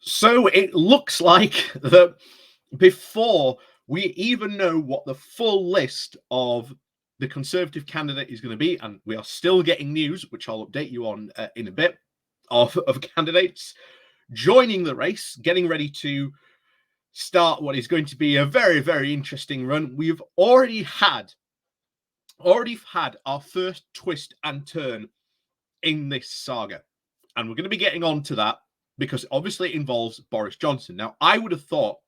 So it looks like that before we even know what the full list of the Conservative candidate is going to be, and we are still getting news, which I'll update you on in a bit, of candidates joining the race, getting ready to start what is going to be a very, very interesting run. We've already had our first twist and turn in this saga, and we're going to be getting on to that because obviously it involves Boris Johnson. Now, I would have thought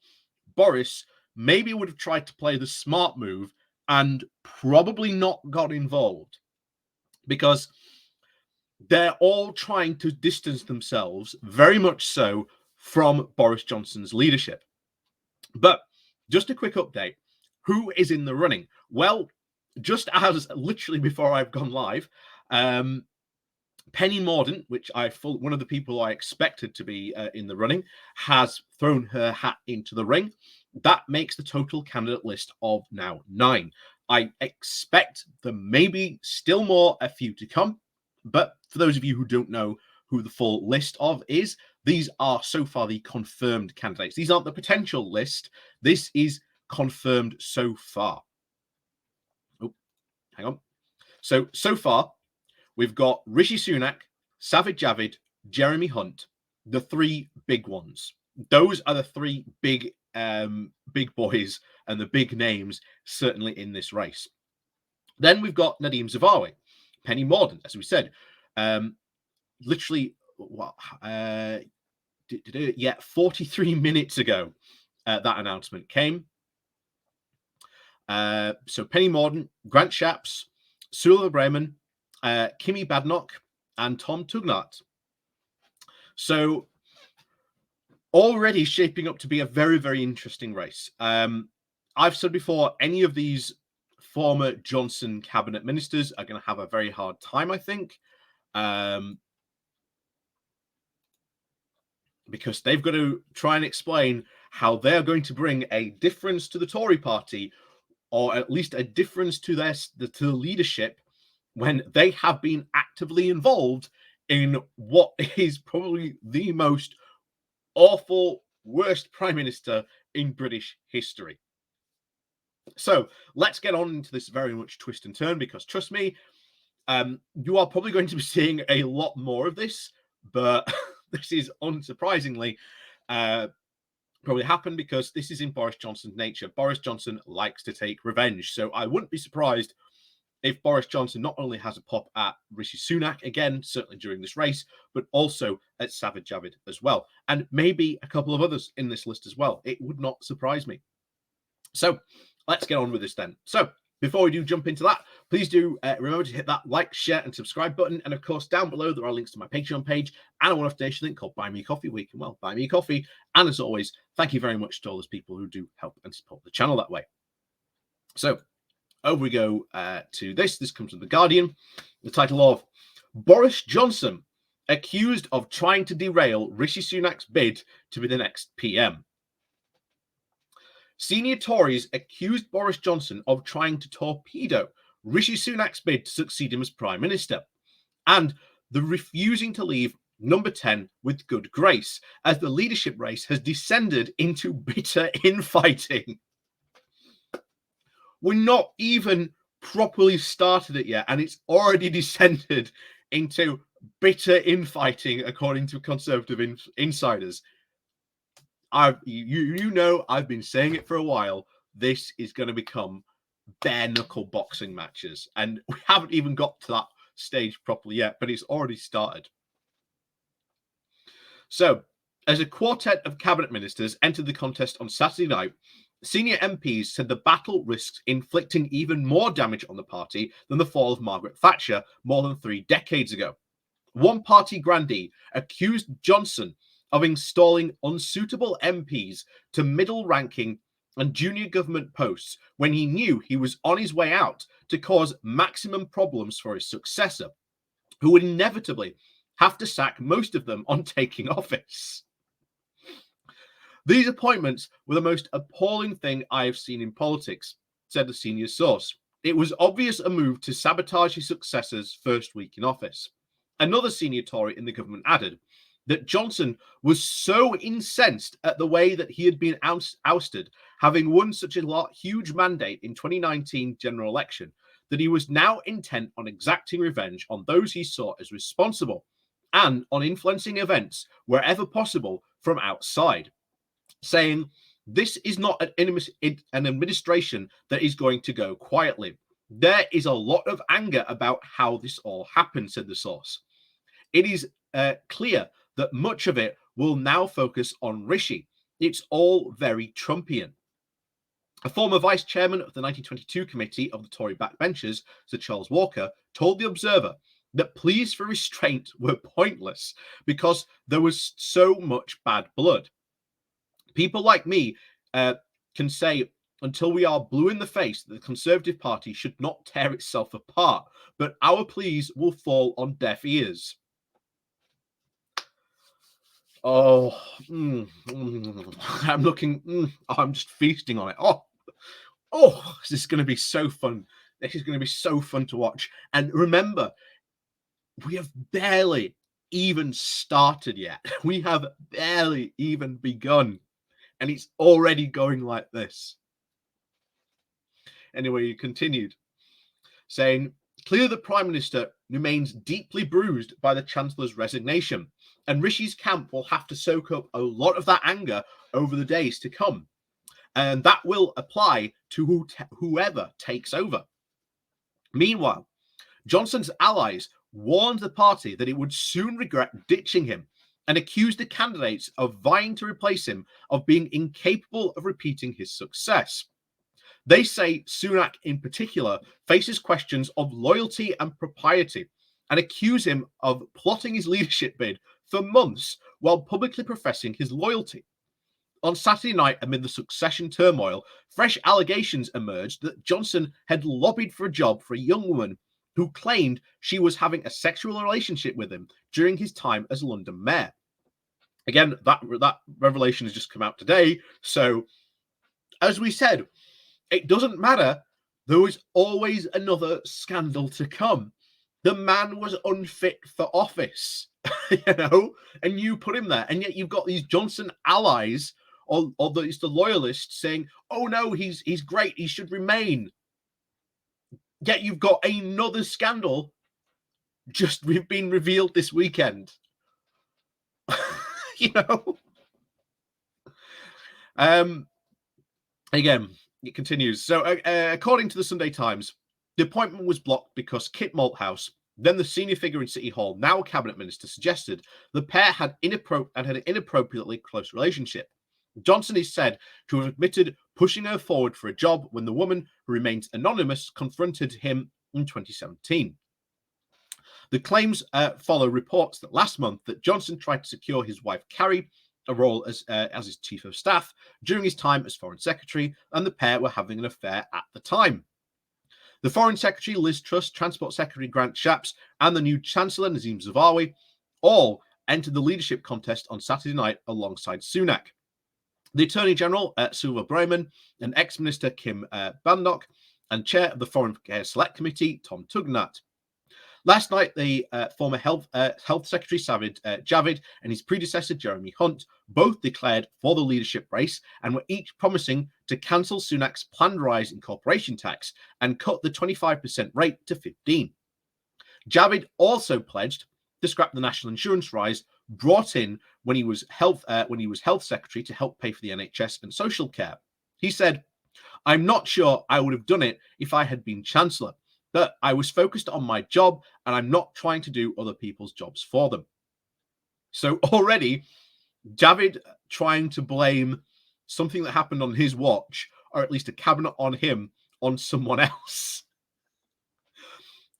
Boris maybe would have tried to play the smart move and probably not got involved because they're all trying to distance themselves very much so from Boris Johnson's leadership. But just a quick update. Who is in the running? Well, just as literally before I've gone live, Penny Mordaunt, which one of the people I expected to be in the running, has thrown her hat into the ring. That makes the total candidate list of now 9. I expect there may be still more, a few to come. But for those of you who don't know who the full list of is, these are so far the confirmed candidates. These aren't the potential list. This is confirmed so far. Oh, hang on. So far, we've got Rishi Sunak, Sajid Javid, Jeremy Hunt, the 3 big ones. Those are the 3 big boys and the big names certainly in this race. Then we've got Nadhim Zahawi, Penny Mordaunt, as we said, literally 43 minutes ago that announcement came. So Penny Mordaunt, Grant Shapps, Suella Braverman, Kimi Badnoch, and Tom Tugendhat. So already shaping up to be a very, very interesting race. I've said before, any of these former Johnson cabinet ministers are going to have a very hard time, I think, because they've got to try and explain how they're going to bring a difference to the Tory party, or at least a difference to the leadership, when they have been actively involved in what is probably the most awful, worst prime minister in British history. So let's get on into this very much twist and turn, because trust me, you are probably going to be seeing a lot more of this, but this is unsurprisingly probably happened because this is in Boris Johnson's nature. Boris Johnson likes to take revenge. So I wouldn't be surprised if Boris Johnson not only has a pop at Rishi Sunak again, certainly during this race, but also at Sajid Javid as well. And maybe a couple of others in this list as well. It would not surprise me. So let's get on with this then. So before we do jump into that, please do remember to hit that like, share, and subscribe button. And of course, down below, there are links to my Patreon page and a one-off donation link called Buy Me a Coffee, where you can, well, buy me a coffee. And as always, thank you very much to all those people who do help and support the channel that way. So over we go to this. This comes from The Guardian. The title of Boris Johnson accused of trying to derail Rishi Sunak's bid to be the next PM. Senior Tories accused Boris Johnson of trying to torpedo Rishi Sunak's bid to succeed him as Prime Minister, and the refusing to leave number 10 with good grace, as the leadership race has descended into bitter infighting. We're not even properly started it yet, and it's already descended into bitter infighting, according to Conservative insiders. You know, I've been saying it for a while. This is going to become bare knuckle boxing matches, and we haven't even got to that stage properly yet, but it's already started. So, as a quartet of cabinet ministers entered the contest on Saturday night, senior MPs said the battle risks inflicting even more damage on the party than the fall of Margaret Thatcher more than 3 decades ago. One party grandee accused Johnson of installing unsuitable MPs to middle-ranking and junior government posts when he knew he was on his way out to cause maximum problems for his successor, who would inevitably have to sack most of them on taking office. These appointments were the most appalling thing I have seen in politics, said the senior source. It was obvious a move to sabotage his successor's first week in office. Another senior Tory in the government added, that Johnson was so incensed at the way that he had been ousted, having won such a huge mandate in 2019 general election, that he was now intent on exacting revenge on those he saw as responsible and on influencing events wherever possible from outside, saying, "This is not an administration that is going to go quietly. There is a lot of anger about how this all happened," said the source. It is clear that much of it will now focus on Rishi. It's all very Trumpian. A former vice chairman of the 1922 committee of the Tory backbenchers, Sir Charles Walker, told The Observer that pleas for restraint were pointless because there was so much bad blood. People like me can say until we are blue in the face that the Conservative Party should not tear itself apart, but our pleas will fall on deaf ears. Oh, I'm looking. I'm just feasting on it. Oh, this is going to be so fun. This is going to be so fun to watch. And remember, we have barely even started yet. We have barely even begun, and it's already going like this. Anyway, he continued, saying, "Clear the Prime Minister remains deeply bruised by the Chancellor's resignation, and Rishi's camp will have to soak up a lot of that anger over the days to come. And that will apply to whoever takes over." Meanwhile, Johnson's allies warned the party that it would soon regret ditching him and accused the candidates of vying to replace him of being incapable of repeating his success. They say Sunak, in particular, faces questions of loyalty and propriety and accuse him of plotting his leadership bid for months while publicly professing his loyalty. On Saturday night, amid the succession turmoil, fresh allegations emerged that Johnson had lobbied for a job for a young woman who claimed she was having a sexual relationship with him during his time as London mayor. Again, that revelation has just come out today. So, as we said, it doesn't matter. There was always another scandal to come. The man was unfit for office, and you put him there. And yet you've got these Johnson allies or the loyalists saying, "Oh no, he's great. He should remain." Yet you've got another scandal just been revealed this weekend. Again, it continues. So, according to the Sunday Times, the appointment was blocked because Kit Malthouse, then the senior figure in City Hall, now a cabinet minister, suggested the pair had an inappropriately close relationship. Johnson is said to have admitted pushing her forward for a job when the woman, who remains anonymous, confronted him in 2017. The claims follow reports that last month that Johnson tried to secure his wife Carrie a role as his chief of staff during his time as foreign secretary, and the pair were having an affair at the time. The foreign secretary Liz Truss, transport secretary Grant Shapps, and the new chancellor Nazim Zawawi all entered the leadership contest on Saturday night alongside Sunak. The Attorney General, Suva Brahman, and ex-minister Kim Badnoch, and chair of the Foreign Affairs Select Committee, Tom Tugendhat. Last night, the former Health Secretary Javid and his predecessor Jeremy Hunt both declared for the leadership race and were each promising to cancel Sunak's planned rise in corporation tax and cut the 25% rate to 15%. Javid also pledged to scrap the national insurance rise brought in when he was health secretary to help pay for the NHS and social care. He said, "I'm not sure I would have done it if I had been chancellor, but I was focused on my job and I'm not trying to do other people's jobs for them." So already, Javid trying to blame something that happened on his watch, or at least a cabinet on him, on someone else.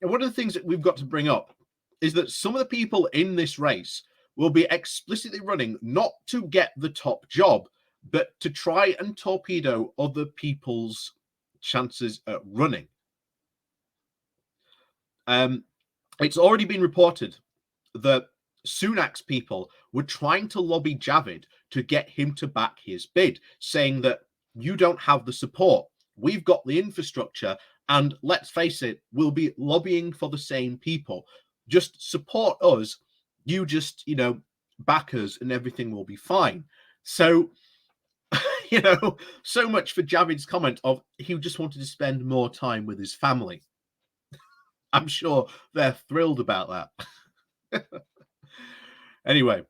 And one of the things that we've got to bring up is that some of the people in this race will be explicitly running not to get the top job, but to try and torpedo other people's chances at running. It's already been reported that Sunak's people were trying to lobby Javid to get him to back his bid, saying that you don't have the support. We've got the infrastructure, and let's face it, we'll be lobbying for the same people. Just support us. You just, backers and everything will be fine. So, so much for Javid's comment of he just wanted to spend more time with his family. I'm sure they're thrilled about that. Anyway,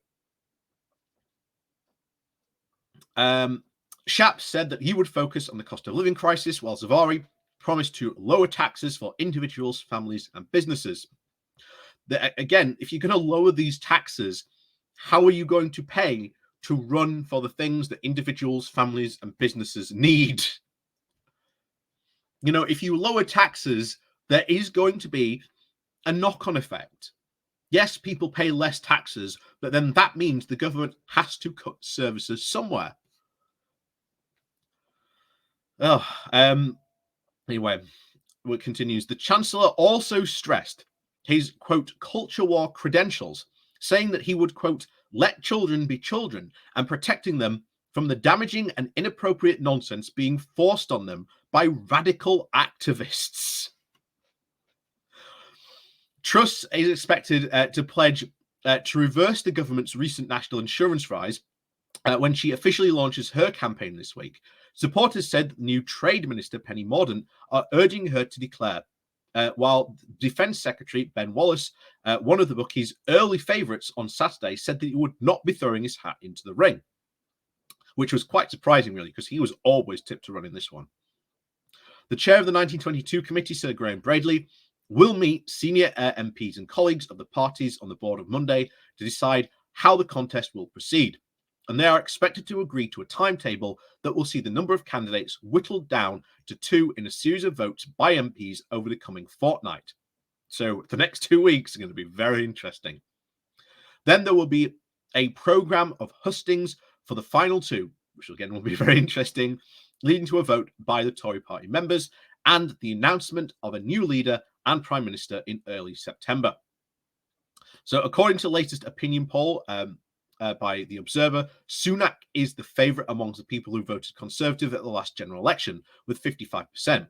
Shapps said that he would focus on the cost of living crisis, while Zavari promised to lower taxes for individuals, families, and businesses. Again, if you're going to lower these taxes, how are you going to pay to run for the things that individuals, families, and businesses need? If you lower taxes, there is going to be a knock-on effect. Yes, people pay less taxes, but then that means the government has to cut services somewhere. Anyway, it continues. The Chancellor also stressed his, quote, culture war credentials, saying that he would, quote, let children be children and protecting them from the damaging and inappropriate nonsense being forced on them by radical activists. Truss is expected to pledge to reverse the government's recent national insurance rise when she officially launches her campaign this week. Supporters said new Trade Minister Penny Mordaunt are urging her to declare, while Defence Secretary Ben Wallace, one of the bookie's early favourites on Saturday, said that he would not be throwing his hat into the ring, which was quite surprising, really, because he was always tipped to run in this one. The chair of the 1922 committee, Sir Graham Bradley, will meet senior MPs and colleagues of the parties on the board on Monday to decide how the contest will proceed. And they are expected to agree to a timetable that will see the number of candidates whittled down to 2 in a series of votes by MPs over the coming fortnight. So the next 2 weeks are going to be very interesting. Then there will be a programme of hustings for the final 2, which again will be very interesting, leading to a vote by the Tory party members and the announcement of a new leader and Prime Minister in early September. So according to the latest opinion poll by The Observer, Sunak is the favourite amongst the people who voted Conservative at the last general election, with 55%.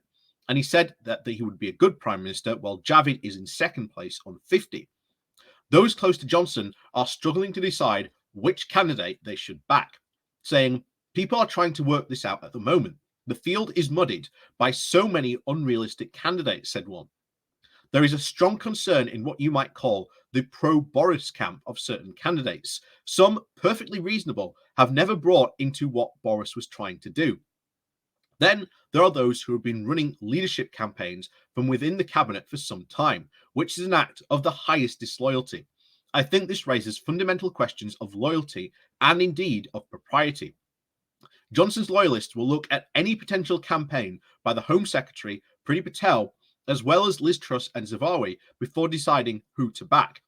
And he said that he would be a good Prime Minister, while Javid is in second place on 50%. Those close to Johnson are struggling to decide which candidate they should back, saying, people are trying to work this out at the moment. The field is muddied by so many unrealistic candidates, said one. There is a strong concern in what you might call the pro-Boris camp of certain candidates. Some, perfectly reasonable, have never brought into what Boris was trying to do. Then there are those who have been running leadership campaigns from within the cabinet for some time, which is an act of the highest disloyalty. I think this raises fundamental questions of loyalty and indeed of propriety. Johnson's loyalists will look at any potential campaign by the Home Secretary, Priti Patel, as well as Liz Truss and Zavari, before deciding who to back.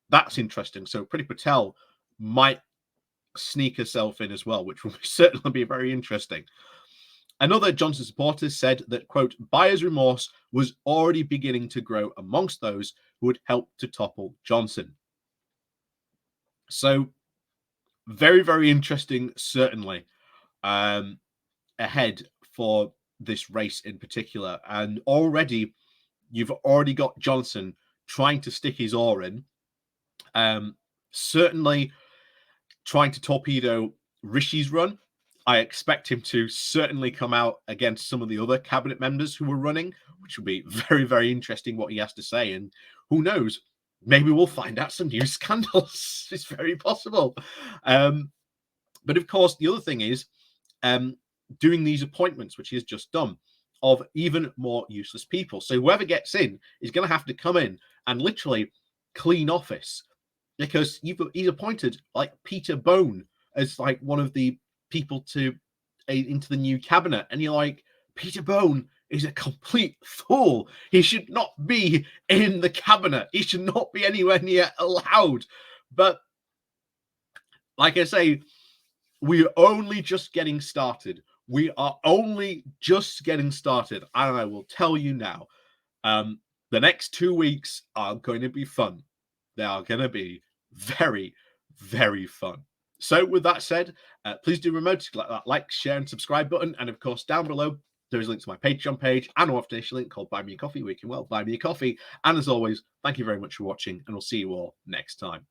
That's interesting. So Priti Patel might sneak herself in as well, which will certainly be very interesting. Another Johnson supporter said that, quote, buyer's remorse was already beginning to grow amongst those who would help to topple Johnson. So very, very interesting, certainly, ahead for this race in particular. And already, you've already got Johnson trying to stick his oar in, certainly trying to torpedo Rishi's run. I expect him to certainly come out against some of the other cabinet members who were running, which will be very, very interesting what he has to say. And who knows, maybe we'll find out some new scandals. It's very possible. But of course, the other thing is doing these appointments, which he has just done, of even more useless people. So whoever gets in is going to have to come in and literally clean office, because he's appointed like Peter Bone as like one of the people into the new cabinet, and you're like, Peter Bone is a complete fool. He should not be in the cabinet. He should not be anywhere near allowed. But like I say, we're only just getting started. We are only just getting started. And I will tell you now, the next 2 weeks are going to be fun. They are going to be very, very fun. So with that said, please do remember to click that like, share, and subscribe button. And of course, down below, there is a link to my Patreon page and an after link called Buy Me a Coffee, where you can, well, buy me a coffee. And as always, thank you very much for watching, and we'll see you all next time.